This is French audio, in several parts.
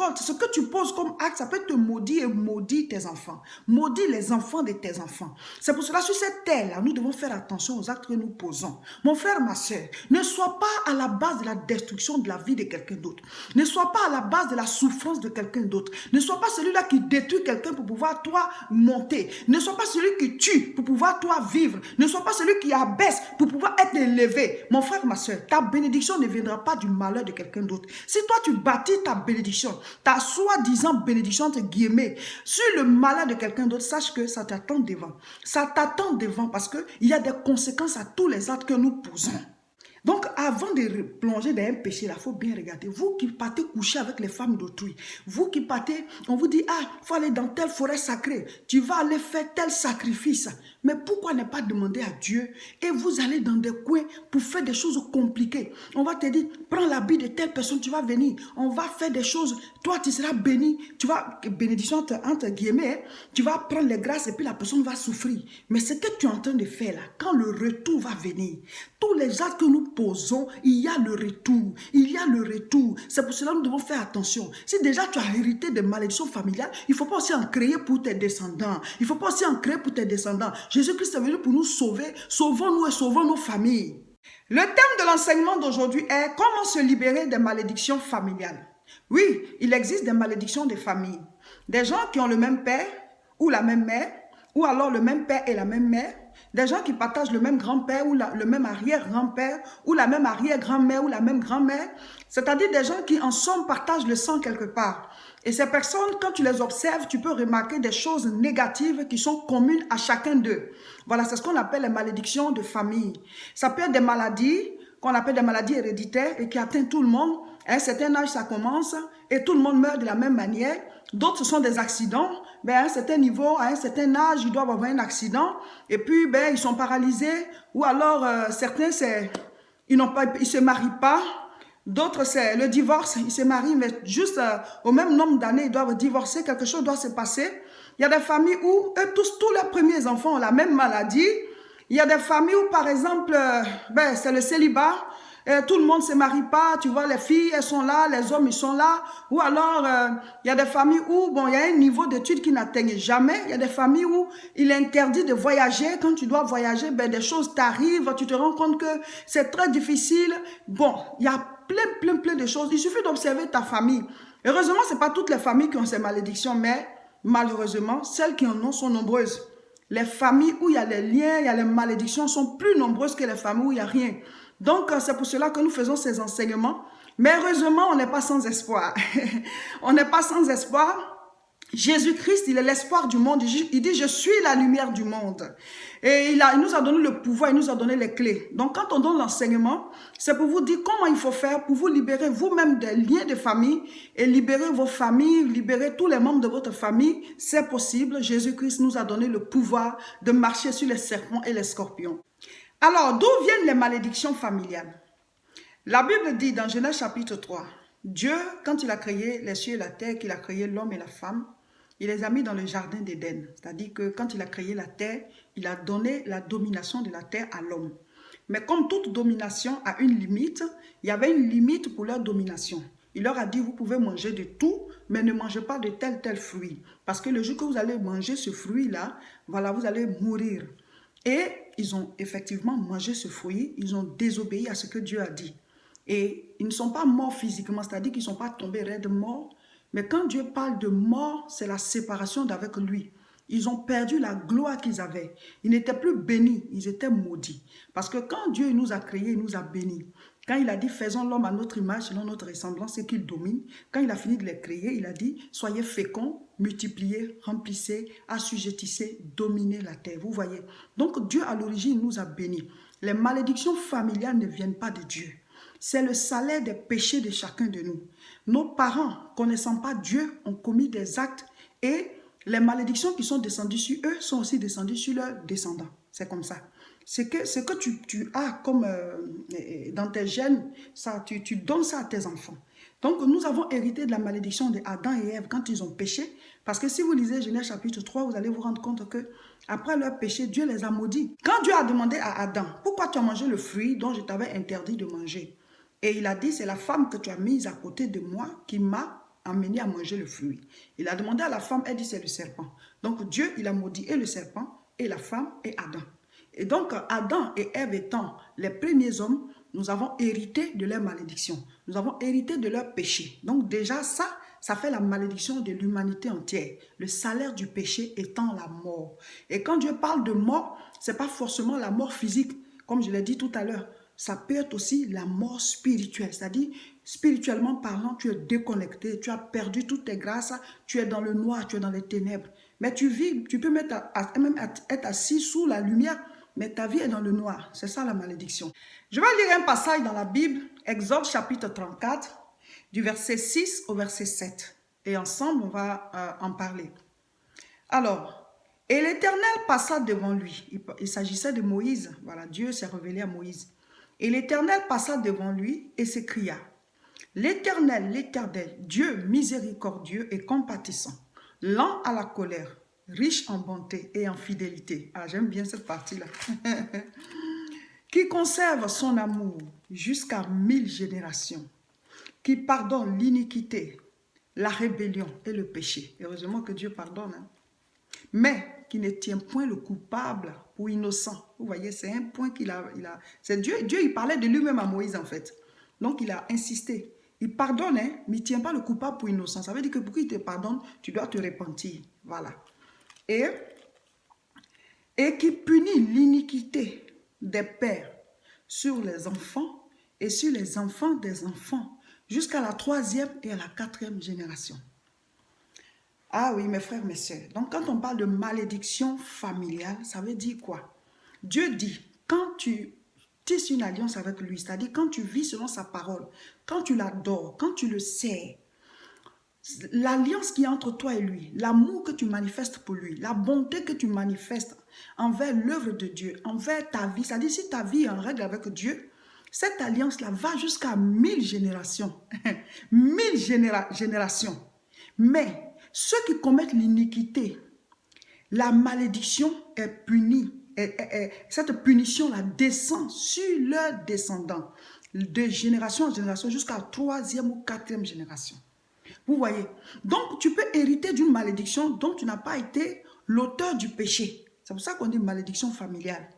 récoltes, ce que tu poses comme acte, ça peut te maudire et maudire tes enfants. Maudire les enfants de tes enfants. C'est pour cela, sur cette terre-là, nous devons faire attention aux actes que nous posons. Mon frère, ma soeur, ne sois pas à la base de la destruction de la vie de quelqu'un d'autre. Ne sois pas à la base de la souffrance de quelqu'un d'autre. Ne sois pas celui-là qui détruit quelqu'un pour pouvoir, toi, monter. Ne sois pas celui qui tue pour pouvoir, toi, vivre. Ne sois pas celui qui abaisse pour pouvoir être élevé. Mon frère, ma soeur, ta bénédiction ne viendra pas du malheur de quelqu'un d'autre. Si toi, tu bâtis ta bénédiction, ta soi-disant bénédiction, entre guillemets, sur le malheur de quelqu'un d'autre, sache que ça t'attend devant. Ça t'attend devant parce qu'il y a des conséquences à tous les actes que nous posons. Donc, avant de plonger dans un péché, il faut bien regarder. Vous qui partez coucher avec les femmes d'autrui, vous qui partez, on vous dit, ah, il faut aller dans telle forêt sacrée, tu vas aller faire tel sacrifice. Mais pourquoi ne pas demander à Dieu et vous allez dans des coins pour faire des choses compliquées? On va te dire, prends l'habit de telle personne, tu vas venir. On va faire des choses, toi tu seras béni. Tu vas, bénédiction entre guillemets, tu vas prendre les grâces et puis la personne va souffrir. Mais ce que tu es en train de faire là, quand le retour va venir, tous les actes que nous posons, il y a le retour. Il y a le retour. C'est pour cela que nous devons faire attention. Si déjà tu as hérité des malédictions familiales, il ne faut pas aussi en créer pour tes descendants. Il ne faut pas aussi en créer pour tes descendants. Jésus-Christ est venu pour nous sauver. Sauvons-nous et sauvons nos familles. Le thème de l'enseignement d'aujourd'hui est comment se libérer des malédictions familiales. Oui, il existe des malédictions de famille. Des gens qui ont le même père ou la même mère, ou alors le même père et la même mère. Des gens qui partagent le même grand-père ou le même arrière-grand-père ou la même arrière-grand-mère ou la même grand-mère. C'est-à-dire des gens qui en somme partagent le sang quelque part. Et ces personnes, quand tu les observes, tu peux remarquer des choses négatives qui sont communes à chacun d'eux. Voilà, c'est ce qu'on appelle les malédictions de famille. Ça peut être des maladies qu'on appelle des maladies héréditaires et qui atteignent tout le monde. À un certain âge, ça commence et tout le monde meurt de la même manière. D'autres, ce sont des accidents. Ben, à un certain niveau, à un certain âge, ils doivent avoir un accident. Et puis, ben, ils sont paralysés. Ou alors, certains, ils ne se marient pas. D'autres, c'est le divorce. Ils se marient, mais juste au même nombre d'années, ils doivent divorcer. Quelque chose doit se passer. Il y a des familles où tous leurs premiers enfants ont la même maladie. Il y a des familles où, par exemple, ben, c'est le célibat. Tout le monde ne se marie pas, tu vois, les filles, elles sont là, les hommes, ils sont là. Ou alors, il y a des familles où, bon, il y a un niveau d'études qui n'atteignent jamais. Il y a des familles où il est interdit de voyager. Quand tu dois voyager, ben, des choses t'arrivent, tu te rends compte que c'est très difficile. Bon, il y a plein de choses. Il suffit d'observer ta famille. Heureusement, ce n'est pas toutes les familles qui ont ces malédictions, mais malheureusement, celles qui en ont sont nombreuses. Les familles où il y a les liens, il y a les malédictions sont plus nombreuses que les familles où il n'y a rien. Donc, c'est pour cela que nous faisons ces enseignements. Mais heureusement, on n'est pas sans espoir. On n'est pas sans espoir. Jésus-Christ, il est l'espoir du monde. Il dit, je suis la lumière du monde. Et il nous a donné le pouvoir, il nous a donné les clés. Donc, quand on donne l'enseignement, c'est pour vous dire comment il faut faire pour vous libérer vous-même des liens de famille et libérer vos familles, libérer tous les membres de votre famille. C'est possible. Jésus-Christ nous a donné le pouvoir de marcher sur les serpents et les scorpions. Alors, d'où viennent les malédictions familiales? La Bible dit dans Genèse chapitre 3, Dieu, quand il a créé les cieux et la terre, qu'il a créé l'homme et la femme, il les a mis dans le jardin d'Éden. C'est-à-dire que quand il a créé la terre, il a donné la domination de la terre à l'homme. Mais comme toute domination a une limite, il y avait une limite pour leur domination. Il leur a dit, vous pouvez manger de tout, mais ne mangez pas de tel fruit. Parce que le jour que vous allez manger ce fruit-là, voilà, vous allez mourir. Et ils ont effectivement mangé ce fruit, ils ont désobéi à ce que Dieu a dit. Et ils ne sont pas morts physiquement, c'est-à-dire qu'ils ne sont pas tombés raides morts. Mais quand Dieu parle de mort, c'est la séparation d'avec lui. Ils ont perdu la gloire qu'ils avaient. Ils n'étaient plus bénis, ils étaient maudits. Parce que quand Dieu nous a créés, il nous a bénis. Quand il a dit, faisons l'homme à notre image, selon notre ressemblance, et qu'il domine. Quand il a fini de les créer, il a dit, soyez féconds, multipliez, remplissez, assujettissez, dominez la terre. Vous voyez. Donc Dieu, à l'origine, nous a bénis. Les malédictions familiales ne viennent pas de Dieu. C'est le salaire des péchés de chacun de nous. Nos parents, connaissant pas Dieu, ont commis des actes et les malédictions qui sont descendues sur eux sont aussi descendues sur leurs descendants. C'est comme ça. Ce que tu as comme dans tes gènes, ça, tu donnes ça à tes enfants. Donc, nous avons hérité de la malédiction d'Adam et Ève quand ils ont péché. Parce que si vous lisez Genèse chapitre 3, vous allez vous rendre compte que après leur péché, Dieu les a maudits. Quand Dieu a demandé à Adam, pourquoi tu as mangé le fruit dont je t'avais interdit de manger? Et il a dit, c'est la femme que tu as mise à côté de moi qui m'a amené à manger le fruit. Il a demandé à la femme, elle dit c'est le serpent. Donc Dieu, il a maudit et le serpent, et la femme, et Adam. Et donc Adam et Ève étant les premiers hommes, nous avons hérité de leur malédiction. Nous avons hérité de leur péché. Donc déjà ça fait la malédiction de l'humanité entière. Le salaire du péché étant la mort. Et quand Dieu parle de mort, ce n'est pas forcément la mort physique, comme je l'ai dit tout à l'heure. Ça peut être aussi la mort spirituelle. C'est-à-dire, spirituellement parlant, tu es déconnecté, tu as perdu toutes tes grâces, tu es dans le noir, tu es dans les ténèbres. Mais tu vis, tu peux même être assis sous la lumière, mais ta vie est dans le noir. C'est ça la malédiction. Je vais lire un passage dans la Bible, Exode chapitre 34, du verset 6 au verset 7. Et ensemble, on va en parler. Alors, et l'Éternel passa devant lui. Il s'agissait de Moïse. Voilà, Dieu s'est révélé à Moïse. Et l'Éternel passa devant lui et s'écria, l'Éternel, Dieu miséricordieux et compatissant, lent à la colère, riche en bonté et en fidélité. Ah, j'aime bien cette partie-là. Qui conserve son amour jusqu'à 1000 générations, qui pardonne l'iniquité, la rébellion et le péché. Heureusement que Dieu pardonne. Hein? Mais qui ne tient point le coupable ou innocent. Vous voyez, c'est un point qu'il a. C'est Dieu, il parlait de lui-même à Moïse en fait. Donc il a insisté. Il pardonne, hein, mais il ne tient pas le coupable pour innocent. Ça veut dire que pour qu'il te pardonne, tu dois te repentir. Voilà. Et qui punit l'iniquité des pères sur les enfants et sur les enfants des enfants jusqu'à la 3e et à la 4e génération. Ah oui, mes frères, mes sœurs. Donc, quand on parle de malédiction familiale, ça veut dire quoi? Dieu dit, quand tu tisses une alliance avec lui, c'est-à-dire quand tu vis selon sa parole, quand tu l'adores, quand tu le sais, l'alliance qui est entre toi et lui, l'amour que tu manifestes pour lui, la bonté que tu manifestes envers l'œuvre de Dieu, envers ta vie, c'est-à-dire si ta vie est en règle avec Dieu, cette alliance-là va jusqu'à 1000 générations. 1000 générations. Mais ceux qui commettent l'iniquité, la malédiction est punie. Cette punition-là descend sur leurs descendants, de génération en génération jusqu'à la 3e ou 4e génération. Vous voyez? Donc, tu peux hériter d'une malédiction dont tu n'as pas été l'auteur du péché. C'est pour ça qu'on dit malédiction familiale.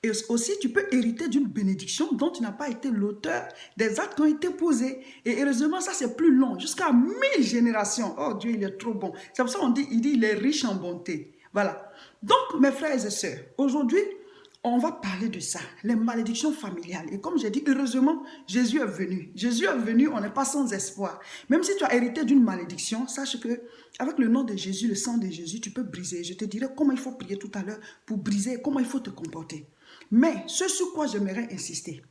Et aussi, tu peux hériter d'une bénédiction dont tu n'as pas été l'auteur des actes qui ont été posés. Et heureusement, ça c'est plus long, jusqu'à 1000 générations. Oh Dieu, il est trop bon. C'est pour ça qu'on dit, il est riche en bonté. Voilà. Donc, mes frères et sœurs, aujourd'hui, on va parler de ça, les malédictions familiales. Et comme j'ai dit, heureusement, Jésus est venu. Jésus est venu, on n'est pas sans espoir. Même si tu as hérité d'une malédiction, sache que avec le nom de Jésus, le sang de Jésus, tu peux briser. Je te dirai comment il faut prier tout à l'heure pour briser, comment il faut te comporter. Mais ce sur quoi j'aimerais insister,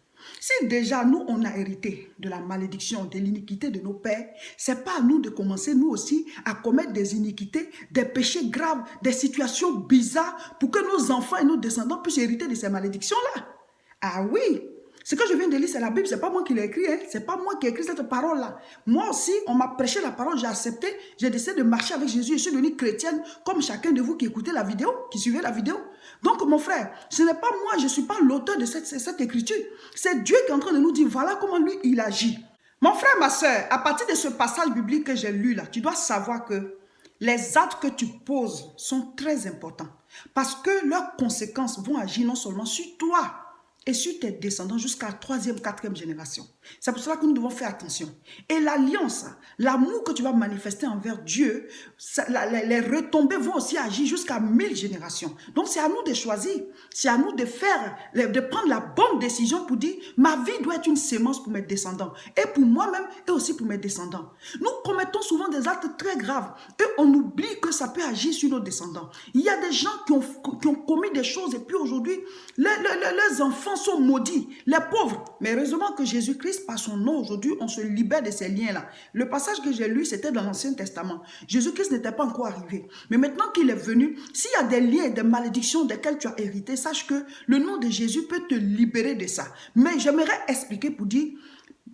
si déjà nous, on a hérité de la malédiction, de l'iniquité de nos pères, c'est pas à nous de commencer, nous aussi, à commettre des iniquités, des péchés graves, des situations bizarres pour que nos enfants et nos descendants puissent hériter de ces malédictions-là. Ah oui, ce que je viens de lire, c'est la Bible, c'est pas moi qui l'ai écrit, hein? C'est pas moi qui ai écrit cette parole-là. Moi aussi, on m'a prêché la parole, j'ai accepté, j'ai décidé de marcher avec Jésus, je suis devenue chrétienne, comme chacun de vous qui écoutez la vidéo, qui suivez la vidéo. Donc, mon frère, ce n'est pas moi, je ne suis pas l'auteur de cette écriture. C'est Dieu qui est en train de nous dire, voilà comment lui, il agit. Mon frère, ma soeur, à partir de ce passage biblique que j'ai lu là, tu dois savoir que les actes que tu poses sont très importants. Parce que leurs conséquences vont agir non seulement sur toi, et sur tes descendants jusqu'à la 3e, 4e génération. C'est pour cela que nous devons faire attention. Et l'alliance, l'amour que tu vas manifester envers Dieu, les retombées vont aussi agir jusqu'à 1000 générations. Donc c'est à nous de choisir, c'est à nous de prendre la bonne décision pour dire, ma vie doit être une sémence pour mes descendants, et pour moi-même, et aussi pour mes descendants. Nous commettons souvent des actes très graves, et on oublie que ça peut agir sur nos descendants. Il y a des gens qui ont commis des choses, et puis aujourd'hui, leurs enfants sont maudits, les pauvres. Mais heureusement que Jésus-Christ, par son nom, aujourd'hui, on se libère de ces liens-là. Le passage que j'ai lu, c'était dans l'Ancien Testament. Jésus-Christ n'était pas encore arrivé. Mais maintenant qu'il est venu, s'il y a des liens et des malédictions desquelles tu as hérité, sache que le nom de Jésus peut te libérer de ça. Mais j'aimerais expliquer pour dire,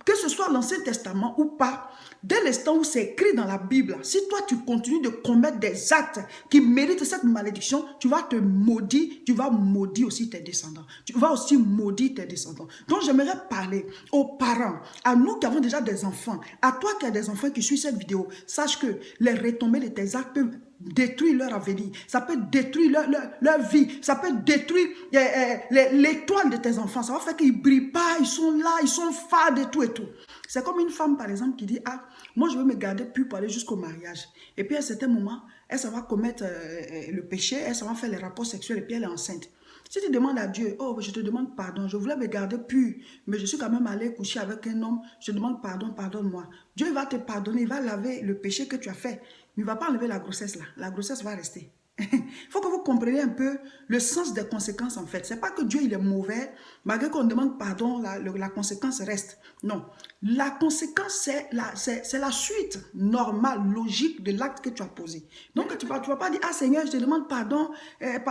que ce soit l'Ancien Testament ou pas, dès l'instant où c'est écrit dans la Bible, si toi tu continues de commettre des actes qui méritent cette malédiction, tu vas te maudire, tu vas maudire aussi tes descendants. Tu vas aussi maudire tes descendants. Donc j'aimerais parler aux parents, à nous qui avons déjà des enfants, à toi qui as des enfants qui suivent cette vidéo, sache que les retombées de tes actes peuvent détruire leur avenir, ça peut détruire leur vie, ça peut détruire l'étoile de tes enfants, ça va faire qu'ils ne brillent pas, ils sont là, ils sont fades et tout et tout. C'est comme une femme par exemple qui dit, ah, moi je veux me garder pure pour aller jusqu'au mariage. Et puis à un certain moment, elle s'en va commettre le péché, elle s'en va faire les rapports sexuels et puis elle est enceinte. Si tu demandes à Dieu, oh, je te demande pardon, je voulais me garder pure, mais je suis quand même allé coucher avec un homme, je te demande pardon, pardonne-moi. Dieu va te pardonner, il va laver le péché que tu as fait, mais il ne va pas enlever la grossesse là. La grossesse va rester. Il faut que vous compreniez un peu le sens des conséquences en fait. Ce n'est pas que Dieu il est mauvais, malgré qu'on demande pardon, la conséquence reste. Non, la conséquence c'est la suite normale, logique de l'acte que tu as posé. Donc tu ne vas pas dire, ah Seigneur, je te demande pardon,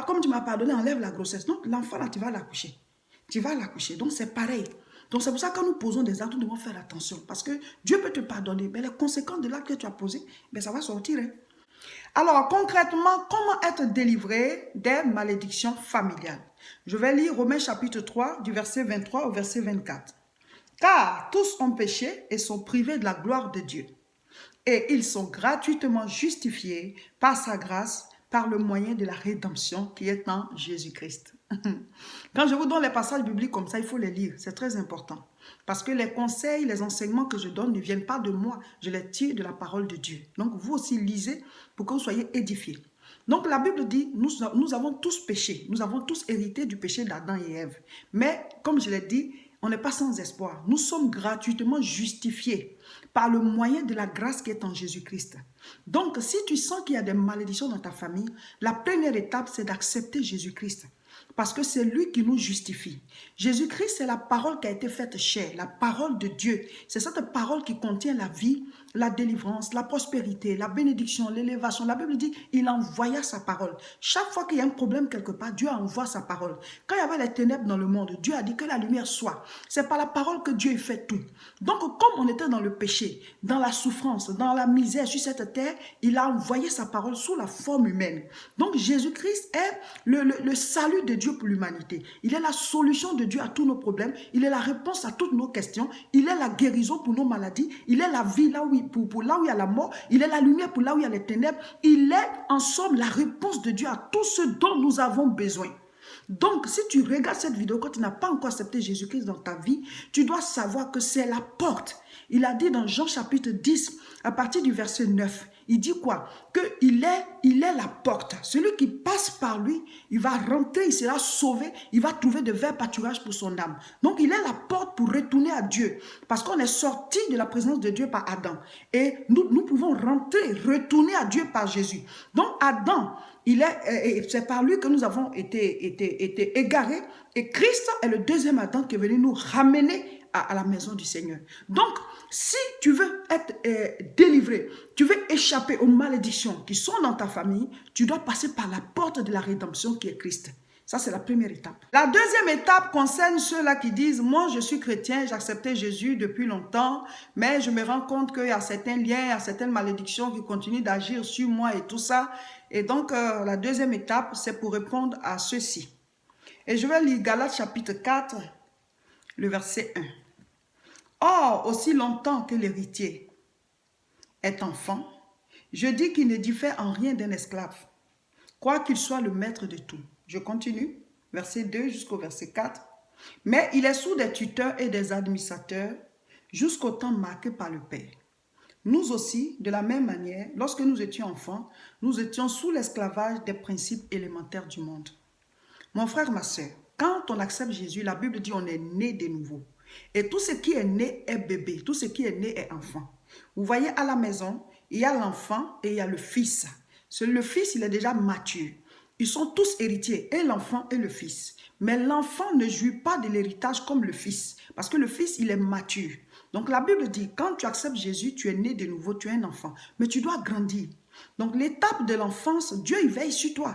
comme tu m'as pardonné, enlève la grossesse. Donc l'enfant là, tu vas l'accoucher. Tu vas l'accoucher, donc c'est pareil. Donc c'est pour ça que quand nous posons des actes, nous devons faire attention. Parce que Dieu peut te pardonner, mais les conséquences de l'acte que tu as posé, ben, ça va sortir. Hein. Alors, concrètement, comment être délivré des malédictions familiales? Je vais lire Romains chapitre 3, du verset 23 au verset 24. Car tous ont péché et sont privés de la gloire de Dieu. Et ils sont gratuitement justifiés par sa grâce, par le moyen de la rédemption qui est en Jésus-Christ. Quand je vous donne les passages bibliques comme ça, il faut les lire. C'est très important. Parce que les conseils, les enseignements que je donne ne viennent pas de moi. Je les tire de la parole de Dieu. Donc, vous aussi lisez pour que vous soyez édifiés. Donc, la Bible dit, nous avons tous péché. Nous avons tous hérité du péché d'Adam et Ève. Mais, comme je l'ai dit, on n'est pas sans espoir. Nous sommes gratuitement justifiés par le moyen de la grâce qui est en Jésus-Christ. Donc, si tu sens qu'il y a des malédictions dans ta famille, la première étape, c'est d'accepter Jésus-Christ. Parce que c'est lui qui nous justifie. Jésus-Christ, c'est la parole qui a été faite chair, la parole de Dieu. C'est cette parole qui contient la vie, la délivrance, la prospérité, la bénédiction, l'élévation. La Bible dit, il envoya sa parole. Chaque fois qu'il y a un problème quelque part, Dieu envoie sa parole. Quand il y avait les ténèbres dans le monde, Dieu a dit que la lumière soit. C'est par la parole que Dieu fait tout. Donc, comme on était dans le péché, dans la souffrance, dans la misère sur cette terre, il a envoyé sa parole sous la forme humaine. Donc, Jésus-Christ est le salut de Dieu pour l'humanité. Il est la solution de Dieu à tous nos problèmes. Il est la réponse à toutes nos questions. Il est la guérison pour nos maladies. Il est la vie là où, pour là où il y a la mort. Il est la lumière pour là où il y a les ténèbres. Il est en somme la réponse de Dieu à tout ce dont nous avons besoin. Donc, si tu regardes cette vidéo, quand tu n'as pas encore accepté Jésus-Christ dans ta vie, tu dois savoir que c'est la porte. Il a dit dans Jean chapitre 10, à partir du verset 9, il dit quoi? Qu'il est la porte. Celui qui passe par lui, il va rentrer, il sera sauvé, il va trouver de verts pâturages pour son âme. Donc, il est la porte pour retourner à Dieu. Parce qu'on est sorti de la présence de Dieu par Adam. Et nous pouvons rentrer, retourner à Dieu par Jésus. Donc, Adam, c'est par lui que nous avons été égarés. Et Christ est le deuxième Adam qui est venu nous ramener à la maison du Seigneur. Donc, si tu veux être délivré, tu veux échapper aux malédictions qui sont dans ta famille, tu dois passer par la porte de la rédemption qui est Christ. Ça, c'est la première étape. La deuxième étape concerne ceux-là qui disent, moi, je suis chrétien, j'ai accepté Jésus depuis longtemps, mais je me rends compte qu'il y a certains liens, il y a certaines malédictions qui continuent d'agir sur moi et tout ça. Et donc, la deuxième étape, c'est pour répondre à ceci. Et je vais lire Galates chapitre 4, le verset 1. Or, aussi longtemps que l'héritier est enfant, je dis qu'il ne diffère en rien d'un esclave, quoiqu'il soit le maître de tout. Je continue, verset 2 jusqu'au verset 4. Mais il est sous des tuteurs et des administrateurs jusqu'au temps marqué par le Père. Nous aussi, de la même manière, lorsque nous étions enfants, nous étions sous l'esclavage des principes élémentaires du monde. Mon frère, ma soeur, quand on accepte Jésus, la Bible dit on est né de nouveau. Et tout ce qui est né est bébé, tout ce qui est né est enfant. Vous voyez, à la maison, il y a l'enfant et il y a le fils. Le fils, il est déjà mature. Ils sont tous héritiers, et l'enfant et le fils. Mais l'enfant ne jouit pas de l'héritage comme le fils, parce que le fils, il est mature. Donc la Bible dit, quand tu acceptes Jésus, tu es né de nouveau, tu es un enfant. Mais tu dois grandir. Donc l'étape de l'enfance, Dieu, il veille sur toi.